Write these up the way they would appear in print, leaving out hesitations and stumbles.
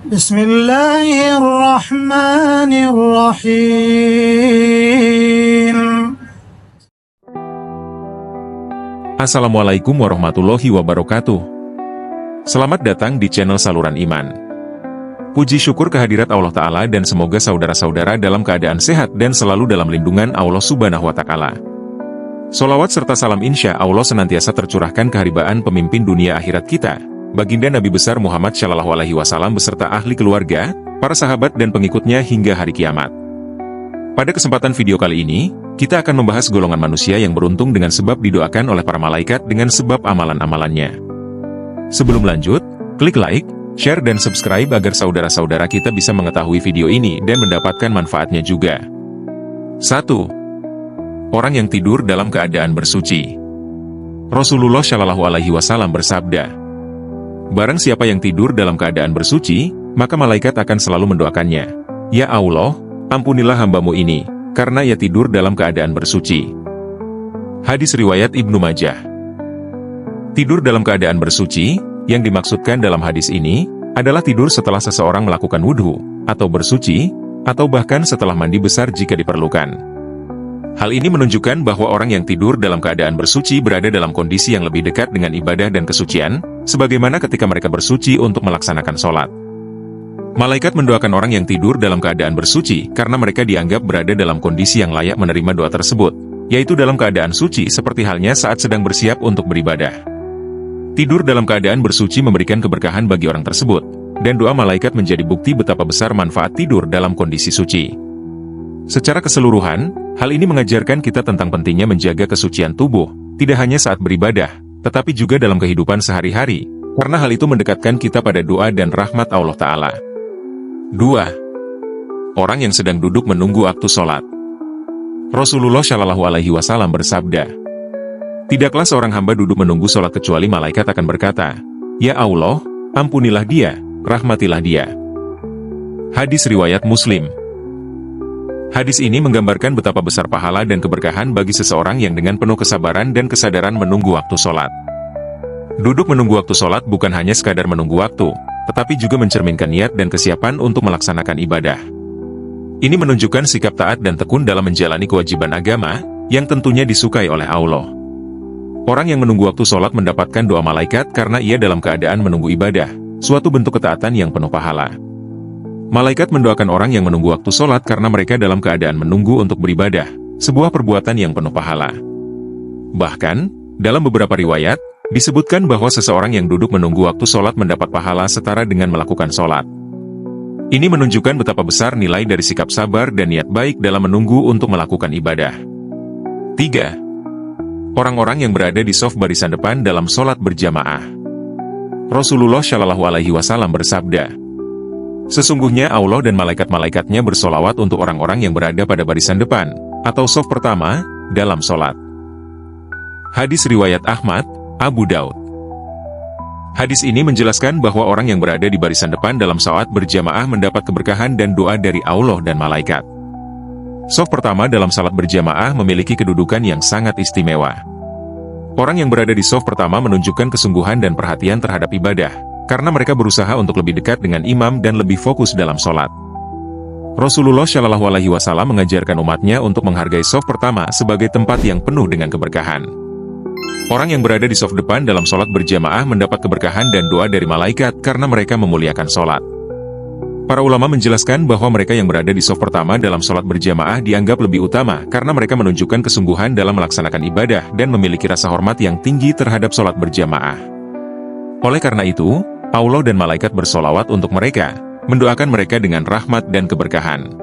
Bismillahirrahmanirrahim. Assalamualaikum warahmatullahi wabarakatuh. Selamat datang di channel Saluran Iman. Puji syukur kehadirat Allah Ta'ala dan semoga saudara-saudara dalam keadaan sehat dan selalu dalam lindungan Allah Subhanahu wa Ta'ala. Sholawat serta salam insya Allah senantiasa tercurahkan keharibaan pemimpin dunia akhirat kita, Baginda Nabi besar Muhammad Shallallahu Alaihi Wasallam beserta ahli keluarga, para sahabat dan pengikutnya hingga hari kiamat. Pada kesempatan video kali ini, kita akan membahas golongan manusia yang beruntung dengan sebab didoakan oleh para malaikat dengan sebab amalan-amalannya. Sebelum lanjut, klik like, share dan subscribe agar saudara-saudara kita bisa mengetahui video ini dan mendapatkan manfaatnya juga. 1. Orang yang tidur dalam keadaan bersuci. Rasulullah Shallallahu Alaihi Wasallam bersabda, barang siapa yang tidur dalam keadaan bersuci, maka malaikat akan selalu mendoakannya. Ya Allah, ampunilah hambamu ini, karena ia tidur dalam keadaan bersuci. Hadis riwayat Ibnu Majah. Tidur dalam keadaan bersuci, yang dimaksudkan dalam hadis ini, adalah tidur setelah seseorang melakukan wudhu, atau bersuci, atau bahkan setelah mandi besar jika diperlukan. Hal ini menunjukkan bahwa orang yang tidur dalam keadaan bersuci berada dalam kondisi yang lebih dekat dengan ibadah dan kesucian, sebagaimana ketika mereka bersuci untuk melaksanakan sholat. Malaikat mendoakan orang yang tidur dalam keadaan bersuci karena mereka dianggap berada dalam kondisi yang layak menerima doa tersebut, yaitu dalam keadaan suci seperti halnya saat sedang bersiap untuk beribadah. Tidur dalam keadaan bersuci memberikan keberkahan bagi orang tersebut, dan doa malaikat menjadi bukti betapa besar manfaat tidur dalam kondisi suci. Secara keseluruhan, hal ini mengajarkan kita tentang pentingnya menjaga kesucian tubuh, tidak hanya saat beribadah, tetapi juga dalam kehidupan sehari-hari, karena hal itu mendekatkan kita pada doa dan rahmat Allah Ta'ala. 2. Orang yang sedang duduk menunggu waktu sholat. Rasulullah Shallallahu Alaihi Wasallam bersabda, tidaklah seorang hamba duduk menunggu sholat kecuali malaikat akan berkata, ya Allah, ampunilah dia, rahmatilah dia. Hadis riwayat Muslim. Hadis ini menggambarkan betapa besar pahala dan keberkahan bagi seseorang yang dengan penuh kesabaran dan kesadaran menunggu waktu sholat. Duduk menunggu waktu sholat bukan hanya sekadar menunggu waktu, tetapi juga mencerminkan niat dan kesiapan untuk melaksanakan ibadah. Ini menunjukkan sikap taat dan tekun dalam menjalani kewajiban agama, yang tentunya disukai oleh Allah. Orang yang menunggu waktu sholat mendapatkan doa malaikat karena ia dalam keadaan menunggu ibadah, suatu bentuk ketaatan yang penuh pahala. Malaikat mendoakan orang yang menunggu waktu sholat karena mereka dalam keadaan menunggu untuk beribadah, sebuah perbuatan yang penuh pahala. Bahkan, dalam beberapa riwayat, disebutkan bahwa seseorang yang duduk menunggu waktu sholat mendapat pahala setara dengan melakukan sholat. Ini menunjukkan betapa besar nilai dari sikap sabar dan niat baik dalam menunggu untuk melakukan ibadah. 3. Orang-orang yang berada di shaf barisan depan dalam sholat berjamaah. Rasulullah Shallallahu Alaihi Wasallam bersabda, sesungguhnya Allah dan malaikat-malaikatnya bersolawat untuk orang-orang yang berada pada barisan depan, atau shaf pertama, dalam sholat. Hadis riwayat Ahmad, Abu Daud. Hadis ini menjelaskan bahwa orang yang berada di barisan depan dalam sholat berjamaah mendapat keberkahan dan doa dari Allah dan malaikat. Shaf pertama dalam sholat berjamaah memiliki kedudukan yang sangat istimewa. Orang yang berada di shaf pertama menunjukkan kesungguhan dan perhatian terhadap ibadah, karena mereka berusaha untuk lebih dekat dengan imam dan lebih fokus dalam sholat. Rasulullah Shallallahu Alaihi Wasallam mengajarkan umatnya untuk menghargai shaf pertama sebagai tempat yang penuh dengan keberkahan. Orang yang berada di shaf depan dalam sholat berjamaah mendapat keberkahan dan doa dari malaikat karena mereka memuliakan sholat. Para ulama menjelaskan bahwa mereka yang berada di shaf pertama dalam sholat berjamaah dianggap lebih utama karena mereka menunjukkan kesungguhan dalam melaksanakan ibadah dan memiliki rasa hormat yang tinggi terhadap sholat berjamaah. Oleh karena itu, Allah dan malaikat bersolawat untuk mereka, mendoakan mereka dengan rahmat dan keberkahan.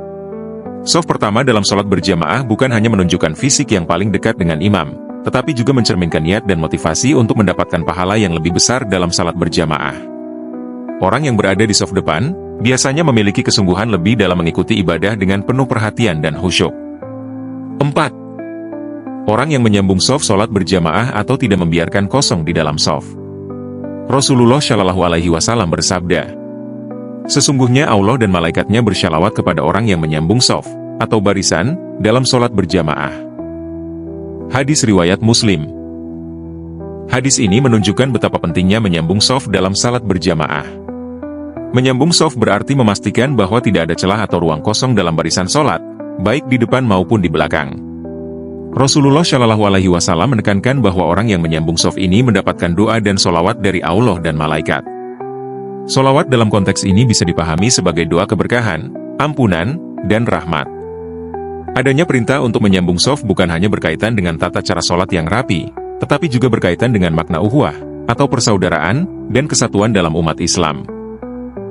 Shaf pertama dalam sholat berjamaah bukan hanya menunjukkan fisik yang paling dekat dengan imam, tetapi juga mencerminkan niat dan motivasi untuk mendapatkan pahala yang lebih besar dalam salat berjamaah. Orang yang berada di shaf depan, biasanya memiliki kesungguhan lebih dalam mengikuti ibadah dengan penuh perhatian dan khusyuk. 4. Orang yang menyambung shaf sholat berjamaah atau tidak membiarkan kosong di dalam shaf. Rasulullah Shallallahu Alaihi Wasallam bersabda, sesungguhnya Allah dan malaikatnya bersyalawat kepada orang yang menyambung shaf, atau barisan, dalam sholat berjamaah. Hadis riwayat Muslim. Hadis ini menunjukkan betapa pentingnya menyambung shaf dalam salat berjamaah. Menyambung shaf berarti memastikan bahwa tidak ada celah atau ruang kosong dalam barisan sholat, baik di depan maupun di belakang. Rasulullah Shallallahu Alaihi Wasallam menekankan bahwa orang yang menyambung shaf ini mendapatkan doa dan solawat dari Allah dan malaikat. Solawat dalam konteks ini bisa dipahami sebagai doa keberkahan, ampunan, dan rahmat. Adanya perintah untuk menyambung shaf bukan hanya berkaitan dengan tata cara sholat yang rapi, tetapi juga berkaitan dengan makna ukhuwah, atau persaudaraan, dan kesatuan dalam umat Islam.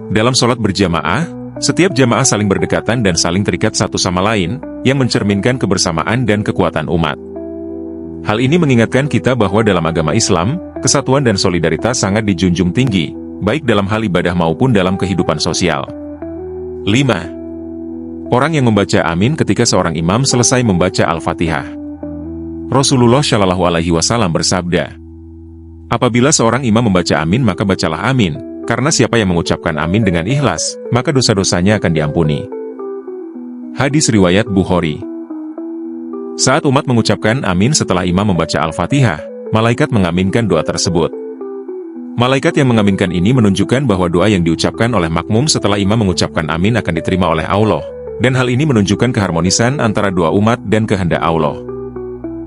Dalam sholat berjamaah, setiap jamaah saling berdekatan dan saling terikat satu sama lain, yang mencerminkan kebersamaan dan kekuatan umat. Hal ini mengingatkan kita bahwa dalam agama Islam, kesatuan dan solidaritas sangat dijunjung tinggi, baik dalam hal ibadah maupun dalam kehidupan sosial. 5. Orang yang membaca amin ketika seorang imam selesai membaca Al-Fatihah. Rasulullah Shallallahu Alaihi Wasallam bersabda, apabila seorang imam membaca amin maka bacalah amin, karena siapa yang mengucapkan amin dengan ikhlas, maka dosa-dosanya akan diampuni. Hadis riwayat Bukhari. Saat umat mengucapkan amin setelah imam membaca Al-Fatihah, malaikat mengaminkan doa tersebut. Malaikat yang mengaminkan ini menunjukkan bahwa doa yang diucapkan oleh makmum setelah imam mengucapkan amin akan diterima oleh Allah, dan hal ini menunjukkan keharmonisan antara doa umat dan kehendak Allah.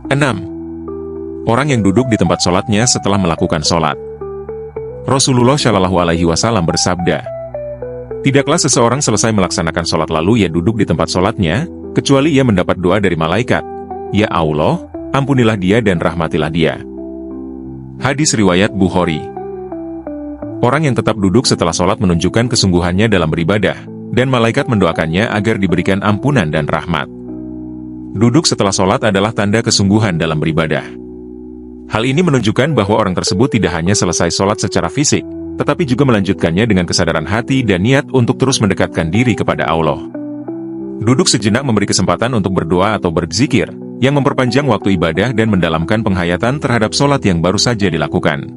6. Orang yang duduk di tempat sholatnya setelah melakukan sholat. Rasulullah Shallallahu Alaihi Wasallam bersabda, tidaklah seseorang selesai melaksanakan sholat lalu ia duduk di tempat sholatnya, kecuali ia mendapat doa dari malaikat, ya Allah, ampunilah dia dan rahmatilah dia. Hadis riwayat Bukhari. Orang yang tetap duduk setelah sholat menunjukkan kesungguhannya dalam beribadah, dan malaikat mendoakannya agar diberikan ampunan dan rahmat. Duduk setelah sholat adalah tanda kesungguhan dalam beribadah. Hal ini menunjukkan bahwa orang tersebut tidak hanya selesai sholat secara fisik, tetapi juga melanjutkannya dengan kesadaran hati dan niat untuk terus mendekatkan diri kepada Allah. Duduk sejenak memberi kesempatan untuk berdoa atau berzikir, yang memperpanjang waktu ibadah dan mendalamkan penghayatan terhadap sholat yang baru saja dilakukan.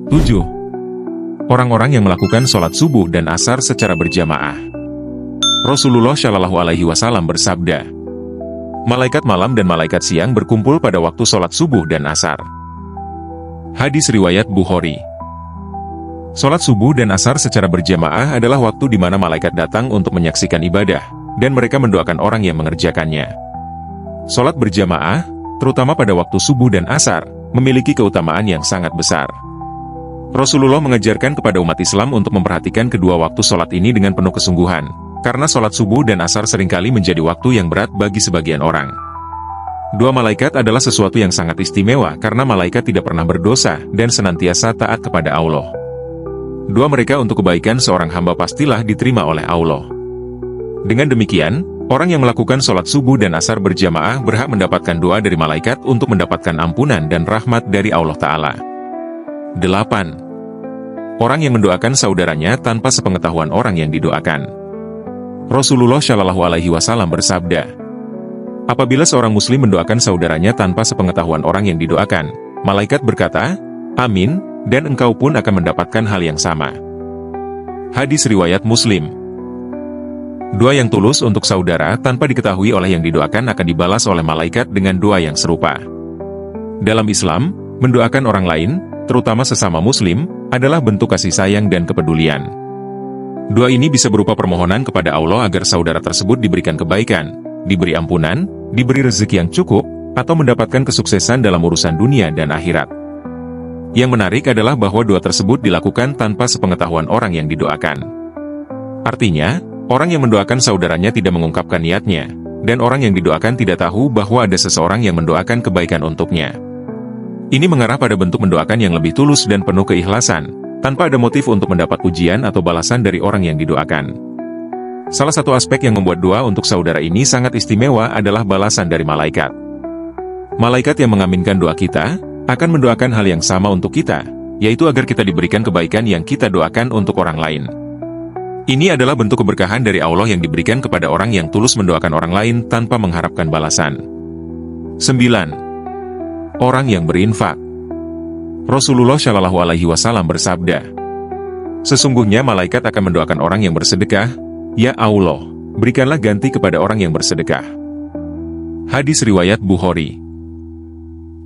7. Orang-orang yang melakukan sholat subuh dan asar secara berjamaah. Rasulullah Shallallahu Alaihi Wasallam bersabda, malaikat malam dan malaikat siang berkumpul pada waktu sholat subuh dan asar. Hadis riwayat Bukhari. Sholat subuh dan asar secara berjamaah adalah waktu di mana malaikat datang untuk menyaksikan ibadah, dan mereka mendoakan orang yang mengerjakannya. Sholat berjamaah, terutama pada waktu subuh dan asar, memiliki keutamaan yang sangat besar. Rasulullah mengajarkan kepada umat Islam untuk memperhatikan kedua waktu sholat ini dengan penuh kesungguhan, karena sholat subuh dan asar seringkali menjadi waktu yang berat bagi sebagian orang. Dua malaikat adalah sesuatu yang sangat istimewa karena malaikat tidak pernah berdosa dan senantiasa taat kepada Allah. Doa mereka untuk kebaikan seorang hamba pastilah diterima oleh Allah. Dengan demikian, orang yang melakukan sholat subuh dan asar berjamaah berhak mendapatkan doa dari malaikat untuk mendapatkan ampunan dan rahmat dari Allah Ta'ala. 8. Orang yang mendoakan saudaranya tanpa sepengetahuan orang yang didoakan. Rasulullah Shallallahu Alaihi Wasallam bersabda, apabila seorang muslim mendoakan saudaranya tanpa sepengetahuan orang yang didoakan, malaikat berkata, amin, dan engkau pun akan mendapatkan hal yang sama. Hadis riwayat Muslim. Doa yang tulus untuk saudara tanpa diketahui oleh yang didoakan akan dibalas oleh malaikat dengan doa yang serupa. Dalam Islam, mendoakan orang lain, terutama sesama muslim, adalah bentuk kasih sayang dan kepedulian. Doa ini bisa berupa permohonan kepada Allah agar saudara tersebut diberikan kebaikan, diberi ampunan, diberi rezeki yang cukup, atau mendapatkan kesuksesan dalam urusan dunia dan akhirat. Yang menarik adalah bahwa doa tersebut dilakukan tanpa sepengetahuan orang yang didoakan. Artinya, orang yang mendoakan saudaranya tidak mengungkapkan niatnya, dan orang yang didoakan tidak tahu bahwa ada seseorang yang mendoakan kebaikan untuknya. Ini mengarah pada bentuk mendoakan yang lebih tulus dan penuh keikhlasan, tanpa ada motif untuk mendapat pujian atau balasan dari orang yang didoakan. Salah satu aspek yang membuat doa untuk saudara ini sangat istimewa adalah balasan dari malaikat. Malaikat yang mengaminkan doa kita, akan mendoakan hal yang sama untuk kita, yaitu agar kita diberikan kebaikan yang kita doakan untuk orang lain. Ini adalah bentuk keberkahan dari Allah yang diberikan kepada orang yang tulus mendoakan orang lain tanpa mengharapkan balasan. 9. Orang yang berinfak. Rasulullah Shallallahu Alaihi Wasallam bersabda, sesungguhnya malaikat akan mendoakan orang yang bersedekah, ya Allah, berikanlah ganti kepada orang yang bersedekah. Hadis riwayat Bukhari.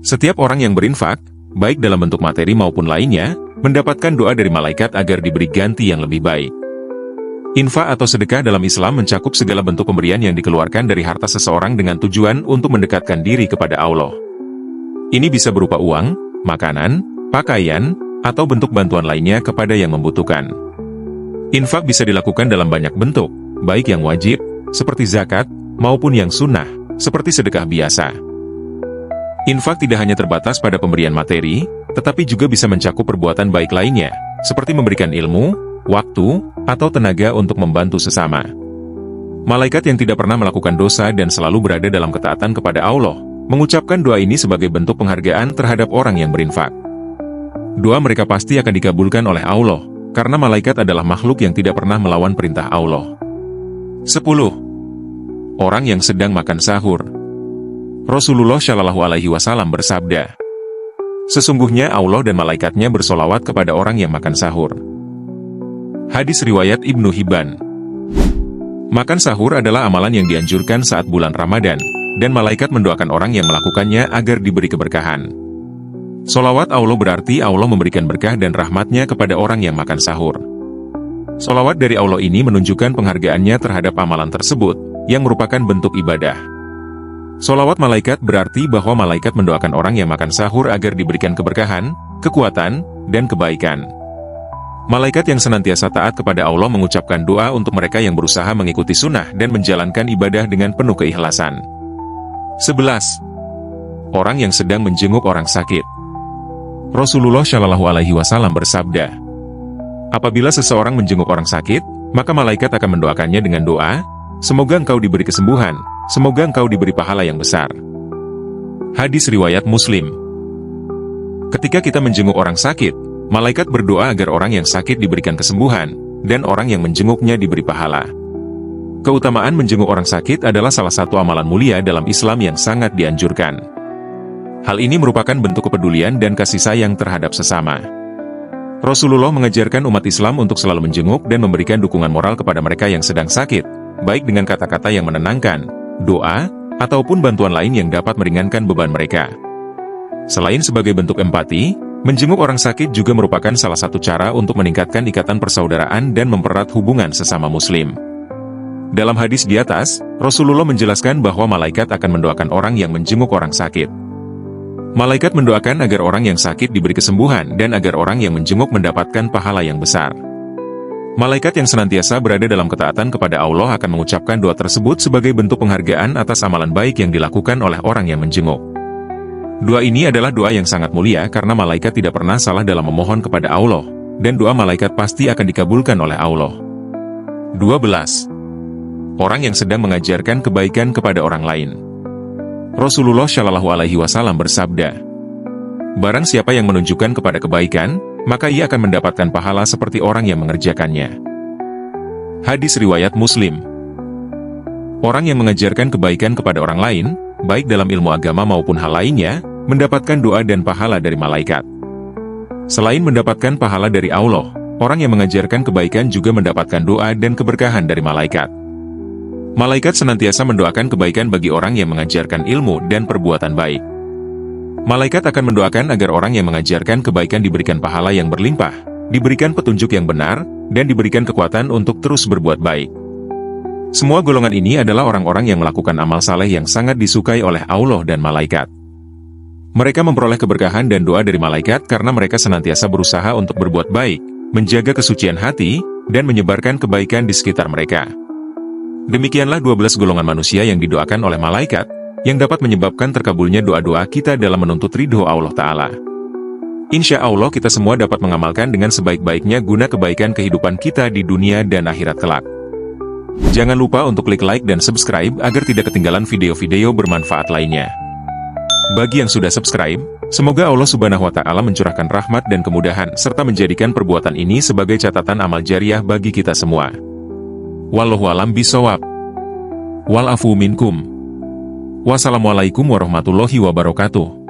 Setiap orang yang berinfak, baik dalam bentuk materi maupun lainnya, mendapatkan doa dari malaikat agar diberi ganti yang lebih baik. Infak atau sedekah dalam Islam mencakup segala bentuk pemberian yang dikeluarkan dari harta seseorang dengan tujuan untuk mendekatkan diri kepada Allah. Ini bisa berupa uang, makanan, pakaian, atau bentuk bantuan lainnya kepada yang membutuhkan. Infak bisa dilakukan dalam banyak bentuk, baik yang wajib, seperti zakat, maupun yang sunnah, seperti sedekah biasa. Infak tidak hanya terbatas pada pemberian materi, tetapi juga bisa mencakup perbuatan baik lainnya, seperti memberikan ilmu, waktu, atau tenaga untuk membantu sesama. Malaikat yang tidak pernah melakukan dosa dan selalu berada dalam ketaatan kepada Allah, mengucapkan doa ini sebagai bentuk penghargaan terhadap orang yang berinfak. Doa mereka pasti akan dikabulkan oleh Allah, karena malaikat adalah makhluk yang tidak pernah melawan perintah Allah. 10. Orang yang sedang makan sahur. Rasulullah Shallallahu Alaihi Wasallam bersabda, "Sesungguhnya Allah dan malaikatnya bersolawat kepada orang yang makan sahur." Hadis riwayat Ibnu Hibban. Makan sahur adalah amalan yang dianjurkan saat bulan Ramadan, dan malaikat mendoakan orang yang melakukannya agar diberi keberkahan. Solawat Allah berarti Allah memberikan berkah dan rahmatnya kepada orang yang makan sahur. Solawat dari Allah ini menunjukkan penghargaannya terhadap amalan tersebut, yang merupakan bentuk ibadah. Solawat malaikat berarti bahwa malaikat mendoakan orang yang makan sahur agar diberikan keberkahan, kekuatan, dan kebaikan. Malaikat yang senantiasa taat kepada Allah mengucapkan doa untuk mereka yang berusaha mengikuti sunnah dan menjalankan ibadah dengan penuh keikhlasan. 11. Orang yang sedang menjenguk orang sakit. Rasulullah Shallallahu Alaihi Wasallam bersabda, "Apabila seseorang menjenguk orang sakit, maka malaikat akan mendoakannya dengan doa, 'Semoga engkau diberi kesembuhan, semoga engkau diberi pahala yang besar.'" Hadis riwayat Muslim. Ketika kita menjenguk orang sakit, malaikat berdoa agar orang yang sakit diberikan kesembuhan, dan orang yang menjenguknya diberi pahala. Keutamaan menjenguk orang sakit adalah salah satu amalan mulia dalam Islam yang sangat dianjurkan. Hal ini merupakan bentuk kepedulian dan kasih sayang terhadap sesama. Rasulullah mengajarkan umat Islam untuk selalu menjenguk dan memberikan dukungan moral kepada mereka yang sedang sakit, baik dengan kata-kata yang menenangkan, doa, ataupun bantuan lain yang dapat meringankan beban mereka. Selain sebagai bentuk empati, menjenguk orang sakit juga merupakan salah satu cara untuk meningkatkan ikatan persaudaraan dan mempererat hubungan sesama muslim. Dalam hadis di atas, Rasulullah menjelaskan bahwa malaikat akan mendoakan orang yang menjenguk orang sakit. Malaikat mendoakan agar orang yang sakit diberi kesembuhan dan agar orang yang menjenguk mendapatkan pahala yang besar. Malaikat yang senantiasa berada dalam ketaatan kepada Allah akan mengucapkan doa tersebut sebagai bentuk penghargaan atas amalan baik yang dilakukan oleh orang yang menjenguk. Doa ini adalah doa yang sangat mulia karena malaikat tidak pernah salah dalam memohon kepada Allah, dan doa malaikat pasti akan dikabulkan oleh Allah. 12. Orang yang sedang mengajarkan kebaikan kepada orang lain. Rasulullah Shallallahu Alaihi Wasallam bersabda, "Barang siapa yang menunjukkan kepada kebaikan, maka ia akan mendapatkan pahala seperti orang yang mengerjakannya." Hadis riwayat Muslim. Orang yang mengajarkan kebaikan kepada orang lain, baik dalam ilmu agama maupun hal lainnya, mendapatkan doa dan pahala dari malaikat. Selain mendapatkan pahala dari Allah, orang yang mengajarkan kebaikan juga mendapatkan doa dan keberkahan dari malaikat. Malaikat senantiasa mendoakan kebaikan bagi orang yang mengajarkan ilmu dan perbuatan baik. Malaikat akan mendoakan agar orang yang mengajarkan kebaikan diberikan pahala yang berlimpah, diberikan petunjuk yang benar, dan diberikan kekuatan untuk terus berbuat baik. Semua golongan ini adalah orang-orang yang melakukan amal saleh yang sangat disukai oleh Allah dan malaikat. Mereka memperoleh keberkahan dan doa dari malaikat karena mereka senantiasa berusaha untuk berbuat baik, menjaga kesucian hati, dan menyebarkan kebaikan di sekitar mereka. Demikianlah 12 golongan manusia yang didoakan oleh malaikat, yang dapat menyebabkan terkabulnya doa-doa kita dalam menuntut ridho Allah Ta'ala. Insya Allah kita semua dapat mengamalkan dengan sebaik-baiknya guna kebaikan kehidupan kita di dunia dan akhirat kelak. Jangan lupa untuk klik like dan subscribe agar tidak ketinggalan video-video bermanfaat lainnya. Bagi yang sudah subscribe, semoga Allah Subhanahu wa Ta'ala mencurahkan rahmat dan kemudahan serta menjadikan perbuatan ini sebagai catatan amal jariah bagi kita semua. Wallahu a'lam bishawab. Wal afu minkum. Wassalamualaikum warahmatullahi wabarakatuh.